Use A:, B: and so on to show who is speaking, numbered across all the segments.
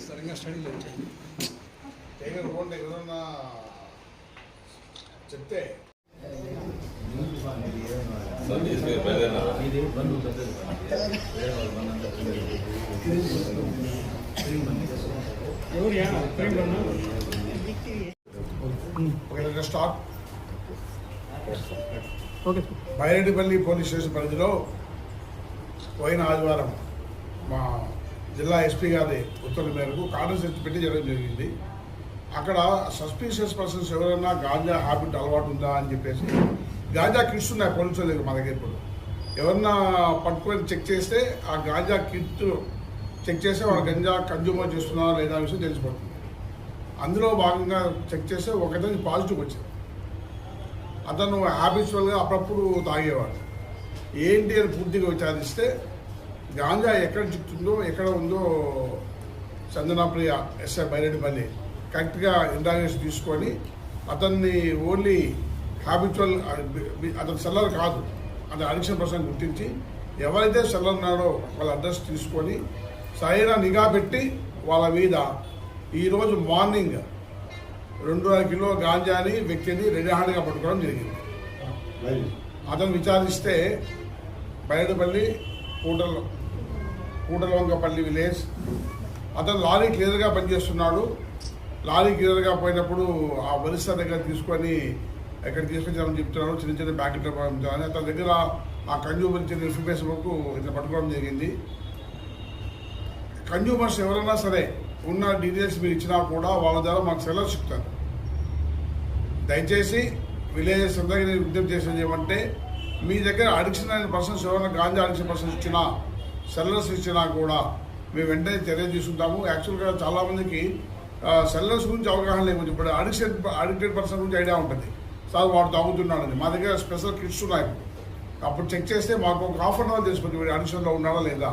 A: సరిగ్గా స్టడీ లేదు చెప్తే స్టార్ట్. బైరెడ్డిపల్లి పోలీస్ స్టేషన్ పరిధిలో పోయిన ఆదివారం మా జిల్లా ఎస్పీ గారి ఉత్తర్వుల మేరకు కార్డు సెర్చ్ పెట్టి చేయడం జరిగింది. అక్కడ సస్పీషియస్ పర్సన్స్ ఎవరైనా గాంజా హ్యాబిట్ అలవాటు ఉందా అని చెప్పేసి గాంజా కిట్స్ ఉన్నాయి పోలీసులు దగ్గర, మా దగ్గర ఇప్పుడు ఎవరన్నా పట్టుకొని చెక్ చేస్తే ఆ గాంజా కిట్ చెక్ చేస్తే వాళ్ళు గంజా కన్జ్యూమర్ చేస్తున్నారా లేదా విషయం తెలిసిపోతుంది. అందులో భాగంగా చెక్ చేస్తే ఒకటి పాజిటివ్ వచ్చింది. అతను హ్యాబిచువల్గా అప్పుడప్పుడు తాగేవాడు. ఏంటి అని పూర్తిగా విచారిస్తే గాంజా ఎక్కడ చిక్తుందో ఎక్కడ ఉందో చందనాప్రియ ఎస్ఐ బైరెడ్డిపల్లి కరెక్ట్గా ఇంట్రాగేషన్ తీసుకొని అతన్ని ఓన్లీ హ్యాబిచువల్ అతను సెల్లర్ కాదు, అతను అడిక్షన్ పర్సన్ గుర్తించి ఎవరైతే సెల్లర్ ఉన్నాడో వాళ్ళ అడ్రస్ తీసుకొని సరైన నిఘా పెట్టి వాళ్ళ మీద ఈరోజు మార్నింగ్ 200 కిలో గాంజాని వ్యక్తిని రెడీ హ్యాండ్గా పట్టుకోవడం జరిగింది. అతను విచారిస్తే బైరెడ్డిపల్లి కూటలవంకపల్లి విలేజ్. అతను లారీ క్లియర్గా పనిచేస్తున్నాడు. లారీ క్లియర్గా పోయినప్పుడు ఆ వరిస దగ్గర తీసుకొని ఎక్కడ తీసుకొచ్చామని చెప్తున్నాడు. చిన్న చిన్న ప్యాకెట్లు పంపించాలని అతని దగ్గర ఆ కన్జ్యూమర్ ఇచ్చిన ఇన్ఫర్మేషన్ వరకు ఇట్లా పట్టుకోవడం జరిగింది. కన్జ్యూమర్స్ ఎవరైనా సరే ఉన్న డీటెయిల్స్ మీరు ఇచ్చినా కూడా వాళ్ళ ద్వారా మాకు సెల్లర్స్ ఇస్తారు. దయచేసి విలేజెస్ అందరికీ నేను విజ్ఞప్తి చేసేది ఏమంటే మీ దగ్గర అడిక్షన్ అయిన పర్సన్స్ ఎవరైనా గాంజా అడిక్షన్ పర్సన్స్ ఇచ్చినా సెల్లర్స్ ఇచ్చినా కూడా మేము వెంటనే చర్య తీసుకుంటాము. యాక్చువల్గా చాలామందికి సెల్లర్స్ గురించి అవగాహన లేకపోతే ఇప్పుడు అడిక్టెడ్ పర్సన్ గురించి ఐడియా ఉంటుంది. సార్ వాడు తాగుతున్నాడని మా దగ్గర స్పెషల్ కిట్స్ ఉన్నాయి. అప్పుడు చెక్ చేస్తే మాకు ఒక హాఫ్ అన్ అవర్ తెలిసిపోతుంది వీడు అడిక్షన్లో ఉన్నాడా లేదా,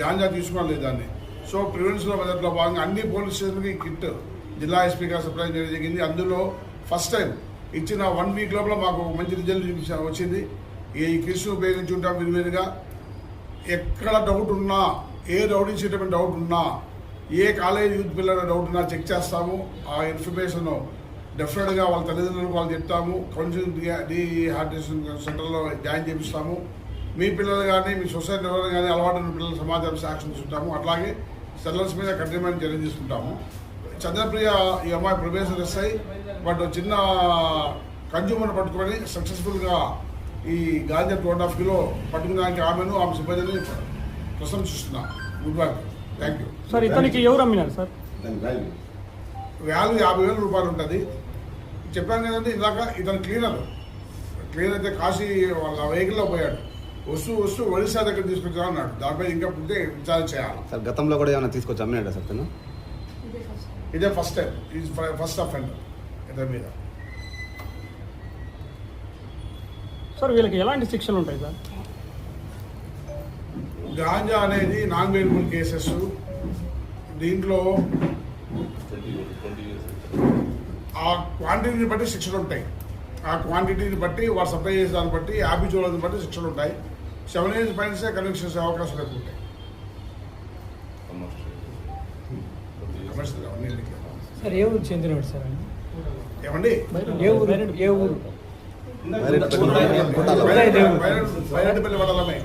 A: గాంజా తీసుకున్నా లేదా అని. సో ప్రివెన్షన్ మెథడ్లో భాగంగా అన్ని పోలీస్ స్టేషన్కి కిట్ జిల్లా ఎస్పీ గారు సప్లై చేయడం జరిగింది. అందులో ఫస్ట్ టైం ఇచ్చిన 1 వీక్ లోపల మాకు మంచి రిజల్ట్ వచ్చింది. ఈ కిట్స్ ఉపయోగించి ఉంటాం విరివిరిగా. ఎక్కడ డౌట్ ఉన్నా, ఏ రౌడీ షీటమైన డౌట్ ఉన్నా, ఏ కాలేజ్ యూత్ పిల్లల డౌట్ ఉన్నా చెక్ చేస్తాము. ఆ ఇన్ఫర్మేషన్ డెఫినెట్గా వాళ్ళ తల్లిదండ్రులకు వాళ్ళు చెప్తాము. కౌన్సిలింగ్ డీహార్టేషన్ సెంటర్లో జాయిన్ చేపిస్తాము. మీ పిల్లలు కానీ మీ సొసైటీ ఎవరు కానీ అలవాటు పిల్లల సమాచారం సాక్ష్యం తీసుకుంటాము. అట్లాగే సెల్లర్స్ మీద కఠినమైన చర్య తీసుకుంటాము. చంద్రప్రియ ఈ అమ్మాయి ప్రొబేషన్ ఎస్ఐ, బట్ చిన్న కన్జ్యూమర్ పట్టుకొని సక్సెస్ఫుల్గా ఈ గాంజా 2.5 కిలో పట్టుకున్నానికి ఆమెను ఆమె సిబ్బందిని ప్రశంసిస్తున్నా. Good work, thank you.
B: Sir ఇతనికి ఎవరు అమ్మినారు సార్?
A: వాల్యూ 50,000 రూపాయలు ఉంటుంది. చెప్పాను కదండి ఇందాక, ఇతను క్లీనర్ అయితే కాశీ వాళ్ళ వెహికల్లో పోయాడు. వస్తూ ఒడిశా దగ్గర తీసుకొచ్చా అన్నాడు. దానిపై ఇంకా పుట్టే విచారణ చేయాలి.
C: సార్ గతంలో కూడా ఏమైనా తీసుకొచ్చి అమ్మినాడా సార్ తను?
A: ఇదే ఫస్ట్ టైం, ఇది ఫస్ట్ అఫెండర్ ఇతని మీద.
B: సార్ వీళ్ళకి ఎలాంటి శిక్షలు ఉంటాయి సార్?
A: గాంజా అనేది నాన్ బెయిలబుల్ కేసెస్. దీంట్లో ఆ క్వాంటిటీని బట్టి శిక్షలు ఉంటాయి. ఆ క్వాంటిటీని బట్టి వాడు సప్లై చేసే దాన్ని బట్టి హ్యాబిచువల్ని బట్టి శిక్షలు ఉంటాయి. 7 years పైన కన్విక్షన్స్ అవకాశాలు ఎక్కువ ఉంటాయి.
B: సార్ ఏ ఊరు చెందినవాడు సార్?
A: ఏమండి
B: ఏ ఊరు?
A: బైరెడ్డిపల్లి మండలమే.